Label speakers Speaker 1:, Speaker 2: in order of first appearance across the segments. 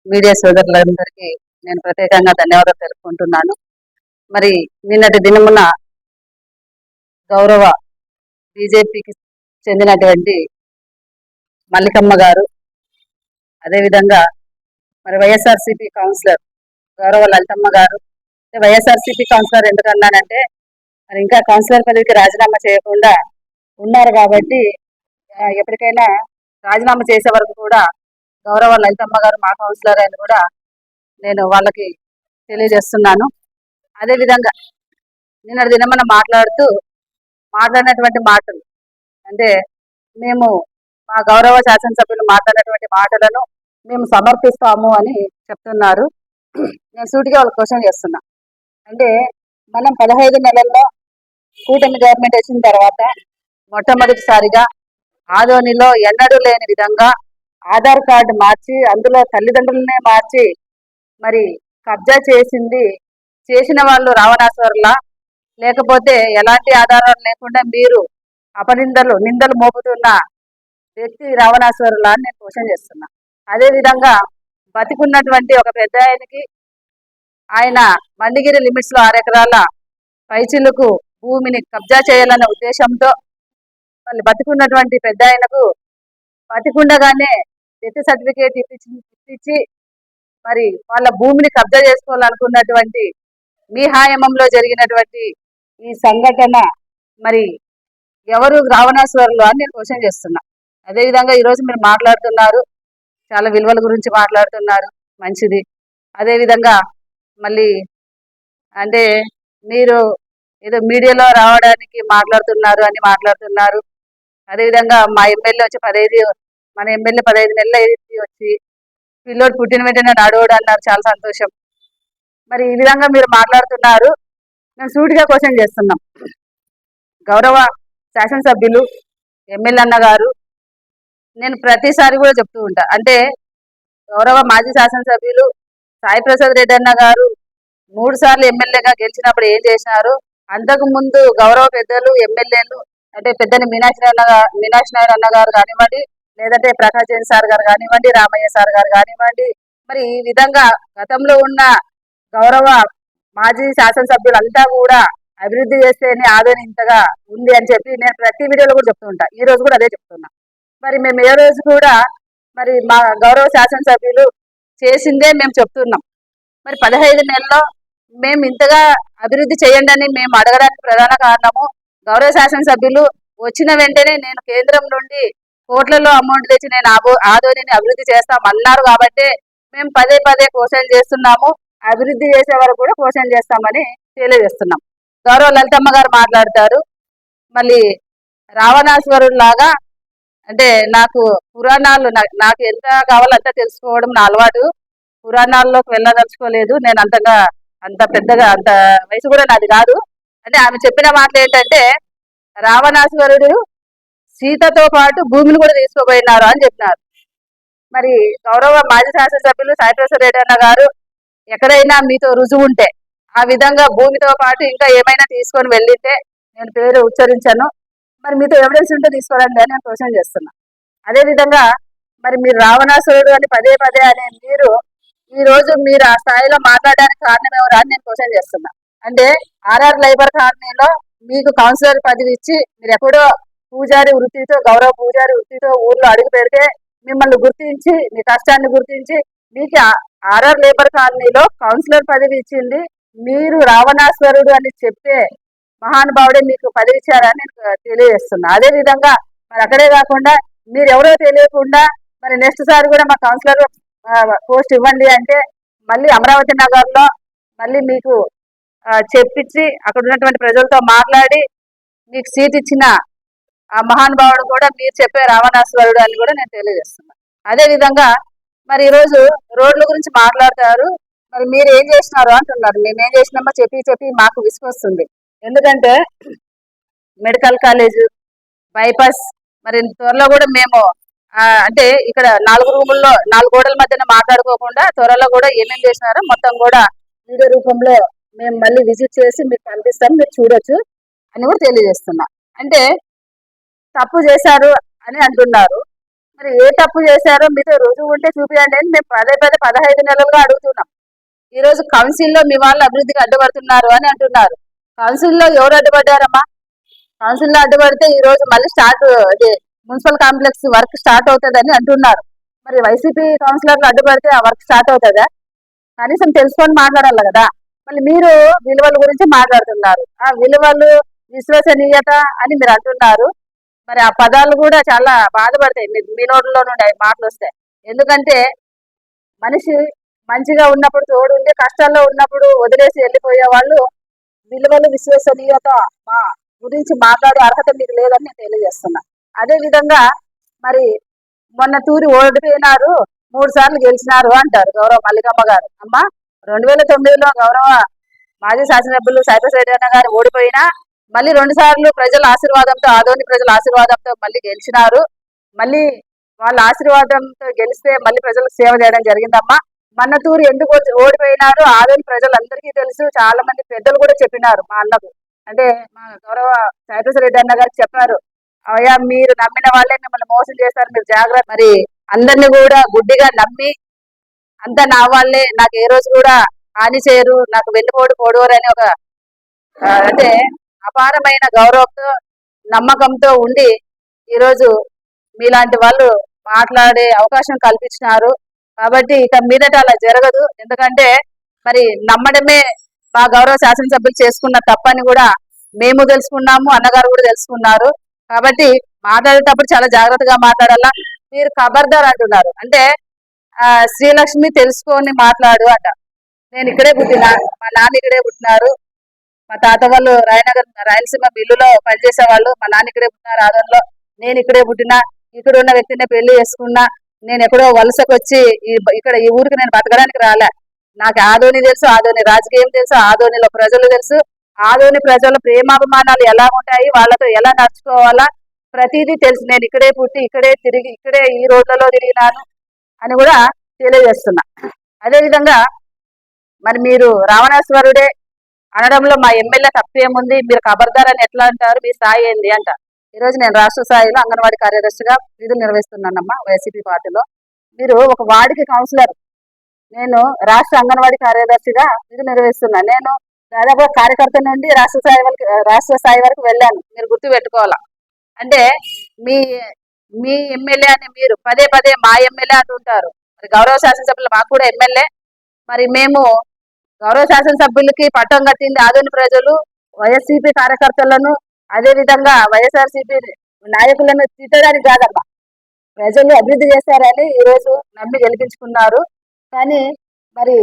Speaker 1: Media సోదరులందరికీ నేను ప్రత్యేకంగా ధన్యవాదాలు తెలుపుకుంటున్నాను. మరి నిన్నటి దినమున గౌరవ బీజేపీకి చెందినటువంటి మల్లికమ్మ గారు, అదేవిధంగా మరి వైఎస్ఆర్సీపీ కౌన్సిలర్ గౌరవ లలితమ్మ గారు. వైఎస్ఆర్సీపీ కౌన్సిలర్ ఎందుకన్నానంటే మరి ఇంకా కౌన్సిలర్ పదవికి రాజీనామా చేయకుండా ఉన్నారు కాబట్టి ఎప్పటికైనా రాజీనామా చేసే వరకు కూడా గౌరవ లలితమ్మ గారు మా కౌన్సిలర్ అని కూడా నేను వాళ్ళకి తెలియజేస్తున్నాను. అదేవిధంగా నిన్న దినమన మాట్లాడినటువంటి మాటలు అంటే మేము మా గౌరవ శాసనసభ్యులు మాట్లాడినటువంటి మాటలను మేము సమర్పిస్తాము అని చెప్తున్నారు. నేను సూటిగా వాళ్ళ క్వశ్చన్ చేస్తున్నా. అంటే మనం 15 నెలల్లో కూటమి గవర్నమెంట్ వచ్చిన తర్వాత మొట్టమొదటిసారిగా ఆదోనిలో ఎన్నడూ లేని విధంగా ఆధార్ కార్డు మార్చి అందులో తల్లిదండ్రులనే మార్చి మరి కబ్జా చేసిన వాళ్ళు రావణాసురులా, లేకపోతే ఎలాంటి ఆధారాలు లేకుండా మీరు నిందలు మోపుతున్న వ్యక్తి రావణాసురులా అని నేను క్వశ్చన్ చేస్తున్నా. అదేవిధంగా బతికున్నటువంటి ఒక పెద్ద ఆయన మండిగిరి లిమిట్స్ లో 6 ఎకరాల పైచిలకు భూమిని కబ్జా చేయాలన్న ఉద్దేశంతో వాళ్ళు బతికున్నటువంటి పెద్ద బతికుండగానే డెత్ సర్టిఫికేట్ ఇప్పించి మరి వాళ్ళ భూమిని కబ్జా చేసుకోవాలనుకున్నటువంటి మీ హాయమంలో జరిగినటువంటి ఈ సంఘటన మరి ఎవరు రావణాసురులు అని నేను క్వశ్చన్ చేస్తున్నా. అదేవిధంగా ఈరోజు మీరు మాట్లాడుతున్నారు, చాలా విలువల గురించి మాట్లాడుతున్నారు, మంచిది. అదేవిధంగా మళ్ళీ అంటే మీరు ఏదో మీడియాలో రావడానికి మాట్లాడుతున్నారు. అదేవిధంగా మా ఎమ్మెల్యే వచ్చి మన ఎమ్మెల్యే 15 నెలలు వచ్చి పిల్లోడు పుట్టిన వెంటనే నడవడు అన్నారు, చాలా సంతోషం. మరి ఈ విధంగా మీరు మాట్లాడుతున్నారు. మేము సూటిగా క్వశ్చన్ చేస్తున్నాం. గౌరవ శాసనసభ్యులు ఎమ్మెల్యే అన్న గారు, నేను ప్రతిసారి కూడా చెప్తూ ఉంటా, అంటే గౌరవ మాజీ శాసనసభ్యులు సాయి ప్రసాద్ రెడ్డి అన్న గారు 3 సార్లు ఎమ్మెల్యేగా గెలిచినప్పుడు ఏం చేసినారు, అంతకు ముందు గౌరవ పెద్దలు ఎమ్మెల్యేలు అంటే పెద్దని మీనాక్షి నాయుడు అన్న గారు కానివ్వండి, లేదంటే ప్రకాష్ జైన్ సార్ గారు కానివ్వండి, రామయ్య సార్ గారు కానివ్వండి, మరి ఈ విధంగా గతంలో ఉన్న గౌరవ మాజీ శాసనసభ్యులు అంతా కూడా అభివృద్ధి చేస్తేనే ఆదరణ ఇంతగా ఉంది అని చెప్పి నేను ప్రతి వీడియోలో కూడా చెప్తూ ఉంటా. ఈ రోజు కూడా అదే చెప్తున్నా. మరి మేము ఏ రోజు కూడా మరి మా గౌరవ శాసనసభ్యులు చేసిందే మేము చెప్తున్నాం. మరి 15 నెలల్లో మేము ఇంతగా అభివృద్ధి చేయండి అని మేము అడగడానికి ప్రధాన కారణము, గౌరవ శాసనసభ్యులు వచ్చిన వెంటనే నేను కేంద్రం నుండి కోట్లలో అమౌంట్ తెచ్చి నేను ఆదోనిని అభివృద్ధి చేస్తామన్నారు కాబట్టి మేము పదే క్వశ్చన్ చేస్తున్నాము. అభివృద్ధి చేసే వరకు కూడా క్వశ్చన్ చేస్తామని తెలియజేస్తున్నాం. గౌరవ లలితమ్మ గారు మాట్లాడతారు, మళ్ళీ రావణాసురుడు లాగా అంటే నాకు పురాణాలు నాకు ఎంత కావాలో అంత తెలుసుకోవడం నా అలవాటు. పురాణాల్లోకి వెళ్ళదలుచుకోలేదు. నేను అంత పెద్దగా అంత వయసు కూడా నాది కాదు. అంటే ఆమె చెప్పిన మాటలు ఏంటంటే రావణాసురుడు సీతతో పాటు భూమిని కూడా తీసుకోబోయినారు అని చెప్పినారు. మరి గౌరవ మాజీ శాసనసభ్యులు సాయి ప్రసాద్ రెడ్డి అన్న గారు, ఎక్కడైనా మీతో రుజువు ఉంటే ఆ విధంగా భూమితో పాటు ఇంకా ఏమైనా తీసుకొని వెళ్ళితే నేను పేరు ఉచ్చరించాను, మరి మీతో ఎవిడెన్స్ ఉంటే తీసుకోరండి అని నేను క్వశ్చన్ చేస్తున్నా. అదేవిధంగా మరి మీరు రావణాసురుడు అని పదే అనే ఈ రోజు మీరు ఆ స్థాయిలో మాట్లాడడానికి కారణం ఎవరు అని నేను క్వశ్చన్ చేస్తున్నా. అంటే ఆర్ఆర్ లైబర్ కాలనీలో మీకు కౌన్సిలర్ పదవి ఇచ్చి మీరు ఎక్కడో గౌరవ పూజారి వృత్తితో ఊర్లో అడుగు పెడితే మిమ్మల్ని గుర్తించి మీ కష్టాన్ని గుర్తించి మీకు ఆర్ఆర్ లేబర్ కాలనీలో కౌన్సిలర్ పదవి ఇచ్చింది మీరు రావణాసురుడు అని చెప్పే మహానుభావుడే మీకు పదవి ఇచ్చారని నేను తెలియజేస్తున్నా. అదే విధంగా మరి అక్కడే కాకుండా మీరు ఎవరో తెలియకుండా మరి నెక్స్ట్ సారి కూడా మా కౌన్సిలర్ పోస్ట్ ఇవ్వండి అంటే మళ్ళీ అమరావతి నగర్లో మళ్ళీ మీకు చెప్పించి అక్కడ ఉన్నటువంటి ప్రజలతో మాట్లాడి మీకు సీట్ ఇచ్చిన ఆ మహానుభావుడు కూడా మీరు చెప్పే రావణాసురుడు అని కూడా నేను తెలియజేస్తున్నా. అదే విధంగా మరి ఈరోజు రోడ్ల గురించి మాట్లాడతారు, మరి మీరు ఏం చేసినారు అంటున్నారు. మేమేం చేసినామో చెప్పి మాకు విసుకొస్తుంది. ఎందుకంటే మెడికల్ కాలేజ్, బైపాస్, మరి త్వరలో కూడా మేము అంటే ఇక్కడ 4 రూముల్లో 4 గోడల మధ్యన మాట్లాడుకోకుండా త్వరలో కూడా ఏమేమి చేసినారో మొత్తం కూడా వీడియో రూపంలో మేము మళ్ళీ విజిట్ చేసి మీకు పంపిస్తాం, మీరు చూడొచ్చు అని కూడా తెలియజేస్తున్నా. అంటే తప్పు చేశారు అని అంటున్నారు. మరి ఏ తప్పు చేశారో మీతో రుజువు ఉంటే చూపియండి అని మేము పదే పదే 15 నెలలుగా అడుగుతున్నాం. ఈ రోజు కౌన్సిల్లో మీ వాళ్ళు అభివృద్ధికి అడ్డుపడుతున్నారు అని అంటున్నారు. కౌన్సిల్లో ఎవరు అడ్డుపడ్డారమ్మా? కౌన్సిల్లో అడ్డుపడితే ఈ రోజు మళ్ళీ స్టార్ట్ ఇది మున్సిపల్ కాంప్లెక్స్ వర్క్ స్టార్ట్ అవుతుందని అంటున్నారు. మరి వైసీపీ కౌన్సిలర్లు అడ్డుపడితే ఆ వర్క్ స్టార్ట్ అవుతుందా? కనీసం తెలుసుకొని మాట్లాడాలి కదా. మళ్ళీ మీరు విలువల గురించి మాట్లాడుతున్నారు. ఆ విలువలు, విశ్వసనీయత అని మీరు అంటున్నారు. మరి ఆ పదాలు కూడా చాలా బాధపడతాయి మీ నోట్లో నుండి మాటలు వస్తాయి. ఎందుకంటే మనిషి మంచిగా ఉన్నప్పుడు తోడుండి, కష్టాల్లో ఉన్నప్పుడు వదిలేసి వెళ్ళిపోయే వాళ్ళు విలువలు, విశ్వసనీయత మా గురించి మాట్లాడే అర్హత మీకు లేదని నేను తెలియజేస్తున్నా. అదే విధంగా మరి మొన్న తూరి ఓడిపోయినారు, 3 సార్లు గెలిచినారు అంటారు గౌరవ మల్లికమ్మ గారు. అమ్మ 2009లో గౌరవ మాజీ శాసనసభ్యులు సైప్రస్ రెడ్డి అన్న గారు ఓడిపోయినా మళ్ళీ 2 సార్లు ప్రజల ఆశీర్వాదంతో, ఆదోని ప్రజల ఆశీర్వాదంతో మళ్ళీ గెలిచినారు. మళ్ళీ వాళ్ళ ఆశీర్వాదంతో గెలిస్తే మళ్ళీ ప్రజలకు సేవ చేయడం జరిగిందమ్మా. మన్నతూరు ఎందుకు ఓడిపోయినారు ఆదోని ప్రజలందరికీ తెలుసు. చాలా మంది పెద్దలు కూడా చెప్పినారు మా అన్నకు, అంటే మా గౌరవ సైప్రస్ రెడ్డి అన్న గారికి చెప్పారు, అయ్యా మీరు నమ్మిన వాళ్ళే మిమ్మల్ని మోసం చేస్తారు, మీరు జాగ్రత్త. మరి అందరిని కూడా గుడ్డిగా నమ్మి అంతా నా వాళ్ళే, నాకు ఏ రోజు కూడా హాని చేయరు, నాకు వెన్నుపోటు పోడవరు అని ఒక అంటే అపారమైన గౌరవంతో, నమ్మకంతో ఉండి ఈరోజు మీలాంటి వాళ్ళు మాట్లాడే అవకాశం కల్పించినారు. కాబట్టి ఇక మీదట అలా జరగదు. ఎందుకంటే మరి నమ్మడమే మా గౌరవ శాసనసభ్యులు చేసుకున్న తప్పని కూడా మేము తెలుసుకున్నాము, అన్నగారు కూడా తెలుసుకున్నారు. కాబట్టి మాట్లాడేటప్పుడు చాలా జాగ్రత్తగా మాట్లాడాలా. మీరు ఖబర్దార్ అంటున్నారు, అంటే శ్రీలక్ష్మి తెలుసుకొని మాట్లాడు అంట. నేను ఇక్కడే పుట్టినా, మా నాన్న ఇక్కడే పుట్టినారు, మా తాత వాళ్ళు రాయలసీమ మిల్లులో పనిచేసే వాళ్ళు, మా నాన్న ఇక్కడే పుట్టినారు ఆదోన్లో, నేను ఇక్కడే పుట్టినా, ఇక్కడ ఉన్న వ్యక్తిని పెళ్లి చేసుకున్నా. నేను ఎక్కడో వలసకు వచ్చి ఇక్కడ ఈ ఊరికి నేను బతకడానికి రాలే. నాకు ఆదోని తెలుసు, ఆదోని రాజకీయం తెలుసు, ఆదోనిలో ప్రజలు తెలుసు, ఆదోని ప్రజల ప్రేమాభిమానాలు ఎలా ఉంటాయి, వాళ్ళతో ఎలా నడుచుకోవాలా ప్రతిదీ తెలుసు. నేను ఇక్కడే పుట్టి, ఇక్కడే తిరిగి, ఇక్కడే ఈ రోడ్లలో తిరిగినాను అని కూడా తెలియజేస్తున్నా. అదేవిధంగా మరి మీరు రావణేశ్వరుడే అనడంలో మా ఎమ్మెల్యే తప్పేముంది? మీరు ఖబర్దార్ అని ఎట్లా అంటారు? మీ స్థాయి ఏంది అంట. ఈరోజు నేను రాష్ట్ర స్థాయిలో అంగన్వాడీ కార్యదర్శిగా విధులు నిర్వహిస్తున్నానమ్మా వైసీపీ పార్టీలో. మీరు ఒక వార్డుకి కౌన్సిలర్, నేను రాష్ట్ర అంగన్వాడీ కార్యదర్శిగా విధులు నిర్వహిస్తున్నాను. నేను దాదాపు కార్యకర్త నుండి రాష్ట్ర స్థాయి వరకు వెళ్ళాను. మీరు గుర్తు పెట్టుకోవాలా. అంటే మీ మీ ఎమ్మెల్యే అని మీరు పదే పదే మా ఎమ్మెల్యే అంటుంటారు. మరి గౌరవ శాసనసభ్యులు మాకు కూడా ఎమ్మెల్యే. మరి మేము గౌరవ శాసనసభ్యులకి పట్టం కట్టింది ఆదోని ప్రజలు, వైఎస్సీపీ కార్యకర్తలను, అదే విధంగా వైఎస్ఆర్సీపీ నాయకులను తిట్టడానికి కాదమ్మా, ప్రజలు అభివృద్ధి చేశారని ఈరోజు నమ్మి గెలిపించుకున్నారు. కానీ మరి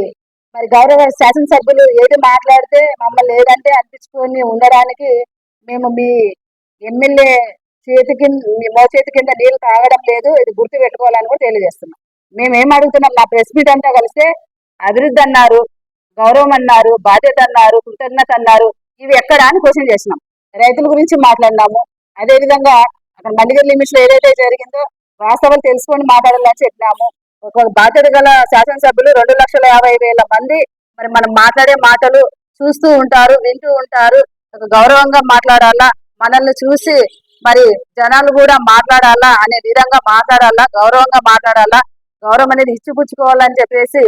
Speaker 1: మరి గౌరవ శాసనసభ్యులు ఏది మాట్లాడితే మమ్మల్ని ఏదంటే అనిపించుకొని ఉండడానికి మేము మీ ఎమ్మెల్యే చేతి కింద నీళ్లు తాగడం లేదు. ఇది గుర్తు పెట్టుకోవాలని కూడా తెలియజేస్తున్నాం. మేమేం అడుగుతున్నాం, నా ప్రెస్ మీట్ అంతా కలిస్తే అభివృద్ధి అన్నారు, గౌరవం అన్నారు, బాధ్యత అన్నారు, కృతజ్ఞత అన్నారు, ఇవి ఎక్కడా అని క్వశ్చన్ చేసినాం. రైతుల గురించి మాట్లాడినాము. అదేవిధంగా అక్కడ మండిగర్ లిమిట్స్ లో ఏదైతే జరిగిందో వాస్తవాలు తెలుసుకొని మాట్లాడాలని చెప్పినాము. ఒక బాధ్యత గల శాసనసభ్యులు 2,50,000 మంది మరి మనం మాట్లాడే మాటలు చూస్తూ ఉంటారు, వింటూ ఉంటారు. ఒక గౌరవంగా మాట్లాడాలా, మనల్ని చూసి మరి జనాలు కూడా మాట్లాడాలా అనే విధంగా మాట్లాడాలా, గౌరవంగా మాట్లాడాలా, గౌరవం అనేది ఇచ్చిపుచ్చుకోవాలని చెప్పేసి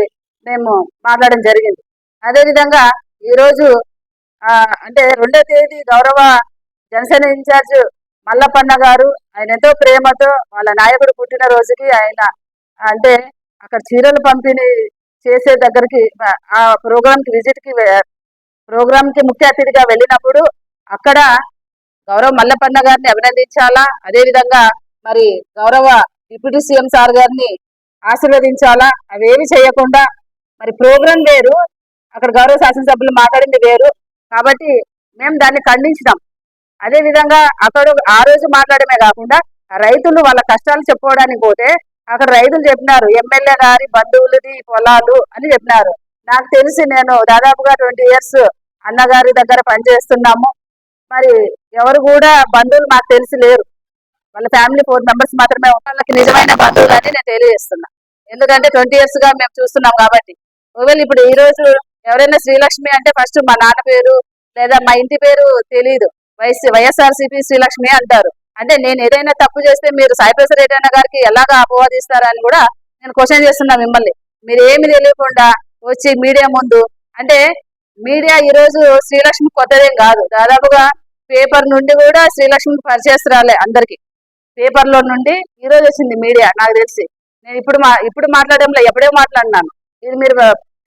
Speaker 1: మేము మాట్లాడడం జరిగింది. అదేవిధంగా ఈరోజు అంటే 2వ తేదీ గౌరవ జనసేన ఇన్ఛార్జ్ మల్లపన్న గారు, ఆయన ఎంతో ప్రేమతో వాళ్ళ నాయకుడు పుట్టినరోజుకి ఆయన అంటే అక్కడ చీరలు పంపిణీ చేసే దగ్గరికి ఆ ప్రోగ్రామ్ కి ముఖ్య అతిథిగా వెళ్ళినప్పుడు అక్కడ గౌరవ మల్లపన్న గారిని అభినందించాలా, అదేవిధంగా మరి గౌరవ డిప్యూటీ సీఎం సార్ గారిని ఆశీర్వదించాలా. అవేమి చేయకుండా మరి ప్రోగ్రాం వేరు, అక్కడ గౌరవ శాసనసభ్యులు మాట్లాడింది వేరు. కాబట్టి మేము దాన్ని ఖండించినాం. అదే విధంగా అక్కడ ఆ రోజు మాట్లాడమే కాకుండా రైతులు వాళ్ళ కష్టాలు చెప్పుకోవడానికి పోతే అక్కడ రైతులు చెప్పినారు ఎమ్మెల్యే గారి బంధువులది పొలాలు అని చెప్పినారు. నాకు తెలిసి నేను దాదాపుగా 20 years అన్నగారి దగ్గర పనిచేస్తున్నాము. మరి ఎవరు కూడా బంధువులు మాకు తెలిసి లేరు. వాళ్ళ ఫ్యామిలీ 4 members మాత్రమే వాళ్ళకి నిజమైన బంధువులు అని నేను తెలియజేస్తున్నా. ఎందుకంటే 20 years గా మేము చూస్తున్నాం కాబట్టి. ఒకవేళ ఇప్పుడు ఈ రోజు ఎవరైనా శ్రీలక్ష్మి అంటే ఫస్ట్ మా నాన్న పేరు లేదా మా ఇంటి పేరు తెలియదు, వైఎస్ఆర్సీపీ శ్రీలక్ష్మి అంటారు. అంటే నేను ఏదైనా తప్పు చేస్తే మీరు సాయిప్రసాద్ రెడ్డి అన్న గారికి ఎలాగా అపవాదిస్తారని కూడా నేను క్వశ్చన్ చేస్తున్నా మిమ్మల్ని. మీరు ఏమి తెలియకుండా వచ్చి మీడియా ముందు అంటే మీడియా ఈ రోజు శ్రీలక్ష్మి కొత్తదేం కాదు. దాదాపుగా పేపర్ నుండి కూడా శ్రీలక్ష్మి పరిచయస్తురాలే అందరికి. పేపర్లో నుండి ఈ రోజు వచ్చింది మీడియా నాకు తెలిసి. నేను ఇప్పుడు మాట్లాడడంలో ఎప్పుడే మాట్లాడినాను. ఇది మీరు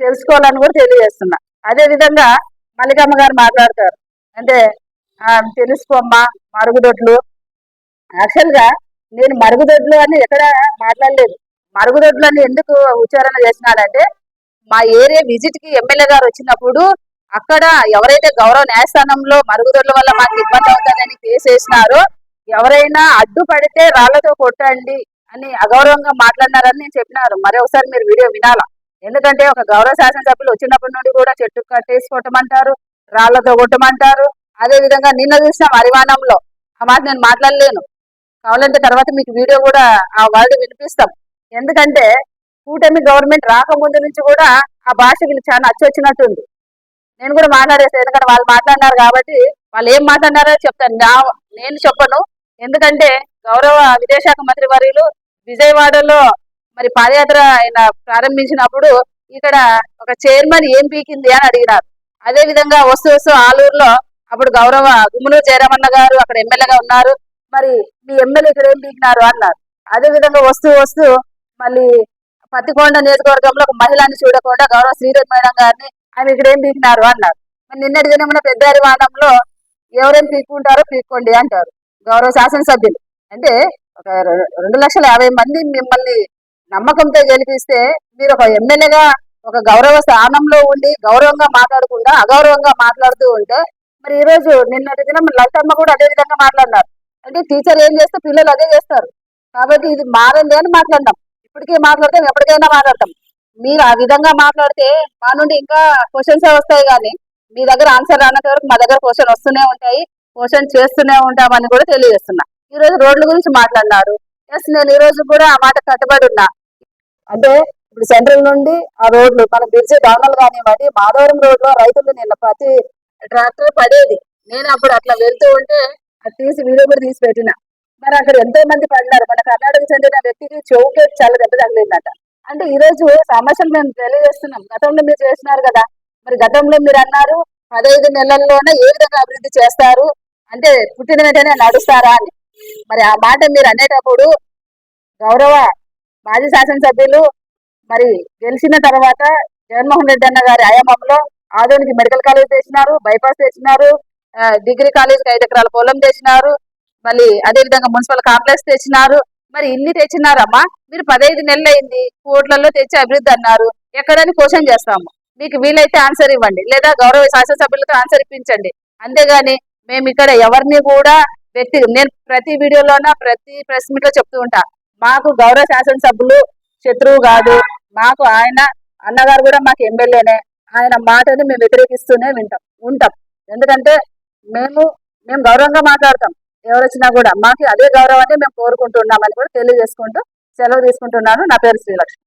Speaker 1: తెలుసుకోవాలని కూడా తెలియజేస్తున్నా. అదే విధంగా మల్లికమ్మ గారు మాట్లాడతారు అంటే తెలుసుకోమ్మా మరుగుదొడ్లు. యాక్చువల్ గా నేను మరుగుదొడ్లు అని ఎక్కడ మాట్లాడలేదు. మరుగుదొడ్లు అని ఎందుకు ఉచ్చారణ చేసినాడంటే మా ఏరియా విజిట్ కి ఎమ్మెల్యే గారు వచ్చినప్పుడు అక్కడ ఎవరైతే గౌరవ న్యాయస్థానంలో మరుగుదొడ్ల వల్ల మాకు ఇబ్బంది అవుతుందని కేసు వేసినారో ఎవరైనా అడ్డుపడితే రాళ్లతో కొట్టండి అని అగౌరవంగా మాట్లాడినారని నేను చెప్పినారు. మరి ఒకసారి మీరు వీడియో వినాలా. ఎందుకంటే ఒక గౌరవ శాసనసభ్యులు వచ్చినప్పటి నుండి కూడా చెట్టు కట్టేసి కొట్టమంటారు, రాళ్లతో కొట్టమంటారు. అదే విధంగా నిన్న చూసిన అరివానంలో ఆ మాట నేను మాట్లాడలేను. కావాలంటే తర్వాత మీకు వీడియో కూడా ఆ వర్డ్ వినిపిస్తాం. ఎందుకంటే కూటమి గవర్నమెంట్ రాకముందు నుంచి కూడా ఆ భాష వీళ్ళకి చాలా అచ్చొచ్చినట్టుంది. నేను కూడా మాట్లాడేస్తాను ఎందుకంటే వాళ్ళు మాట్లాడినారు కాబట్టి వాళ్ళు ఏం మాట్లాడినారో చెప్తాను. నేను చెప్పను. ఎందుకంటే గౌరవ విదేశాంగ మంత్రి వర్యులు విజయవాడలో మరి పాదయాత్ర ఆయన ప్రారంభించినప్పుడు ఇక్కడ ఒక చైర్మన్ ఏం పీకింది అని అడిగినారు. అదే విధంగా వస్తూ ఆలూరులో అప్పుడు గౌరవ గుమ్మనూరు జయరామన్న గారు అక్కడ ఎమ్మెల్యేగా ఉన్నారు. మరి మీ ఎమ్మెల్యే ఇక్కడ ఏం పీకినారు అన్నారు. అదే విధంగా వస్తూ మళ్ళీ పత్తికొండ నియోజకవర్గంలో ఒక మహిళని చూడకుండా గౌరవ శ్రీదేవి మేడం గారిని ఆమె ఇక్కడ ఏం పీకినారు అన్నారు. నిన్నటి దినమున పెద్దారి వాదంలో ఎవరేం పీక్కుంటారో పీక్కోండి అంటారు గౌరవ శాసనసభ్యులు. అంటే ఒక 2,50,000 మంది మిమ్మల్ని నమ్మకంతో గెలిపిస్తే మీరు ఒక ఎమ్మెల్యేగా ఒక గౌరవ స్థానంలో ఉండి గౌరవంగా మాట్లాడకుండా అగౌరవంగా మాట్లాడుతూ ఉంటే మరి ఈ రోజు నిన్నటి దినం లలితమ్మ కూడా అదే విధంగా మాట్లాడినారు. అంటే టీచర్ ఏం చేస్తే పిల్లలు అదే చేస్తారు కాబట్టి ఇది మారండి అని మాట్లాడినాం. ఇప్పటికీ మాట్లాడతాం, ఎప్పటికైనా మాట్లాడతాం. మీరు ఆ విధంగా మాట్లాడితే మా నుండి ఇంకా క్వశ్చన్స్ వస్తాయి కానీ మీ దగ్గర ఆన్సర్ రానంత వరకు మా దగ్గర క్వశ్చన్ వస్తూనే ఉంటాయి, క్వశ్చన్ చేస్తూనే ఉంటామని కూడా తెలియజేస్తున్నా. ఈ రోజు రోడ్ల గురించి మాట్లాడినారు. ఎస్, నేను ఈ రోజు కూడా ఆ మాట కట్టుబడి ఉన్నా. అంటే ఇప్పుడు సెంట్రల్ నుండి ఆ రోడ్లు మన బిర్జి డౌనల్ కానివ్వండి, మాధవరం రోడ్ లో రైతులు నిన్న ప్రతి ట్రాక్టర్ పడేది. నేను అప్పుడు అట్లా వెళ్తూ ఉంటే అది తీసి వీడియో కూడా తీసి పెట్టిన. మరి అక్కడ ఎంతో మంది పడినారు. మన కర్ణాటకకు చెందిన వ్యక్తికి చెవుకే చాలా దెబ్బ తగిలిందట. అంటే ఈ రోజు సమస్యలు మేము తెలియజేస్తున్నాం. గతంలో మీరు చేస్తున్నారు కదా, మరి గతంలో మీరు అన్నారు 15 నెలల్లోనే ఏ విధంగా అభివృద్ధి చేస్తారు అంటే పుట్టిన వెంటనే నడుస్తారా అని. మరి ఆ మాట మీరు అనేటప్పుడు గౌరవ మాజీ శాసనసభ్యులు మరి గెలిచిన తర్వాత జగన్మోహన్ రెడ్డి అన్న గారి హయాంలో ఆధునిక మెడికల్ కాలేజ్ తెచ్చినారు, బైపాస్ తెచ్చినారు, డిగ్రీ కాలేజ్ 5 ఎకరాల పొలం తెచ్చినారు, మళ్ళీ అదే విధంగా మున్సిపల్ కాంప్లెక్స్ తెచ్చినారు. మరి ఇన్ని తెచ్చినారమ్మా, మీరు 15 నెలలు అయింది కోట్లలో తెచ్చి అభివృద్ధి అన్నారు. ఎక్కడని క్వశ్చన్ చేస్తాము. మీకు వీలైతే ఆన్సర్ ఇవ్వండి, లేదా గౌరవ శాసనసభ్యులతో ఆన్సర్ ఇప్పించండి. అంతేగాని మేము ఇక్కడ ఎవరిని కూడా నేను ప్రతి వీడియోలోన ప్రతి ప్రెస్ మీట్ లో చెప్తూ ఉంటా, మాకు గౌరవ శాసనసభ్యులు శత్రువు కాదు. మాకు ఆయన అన్నగారు కూడా మాకు ఎమ్మెల్యేనే. ఆయన మాటని మేము వ్యతిరేకిస్తూనే ఉంటాం. ఎందుకంటే మేము గౌరవంగా మాట్లాడతాం. ఎవరు వచ్చినా కూడా మాకు అదే గౌరవాన్ని మేము కోరుకుంటున్నామని కూడా తెలియజేసుకుంటూ సెలవు తీసుకుంటున్నాను. నా పేరు శ్రీలక్ష్మి.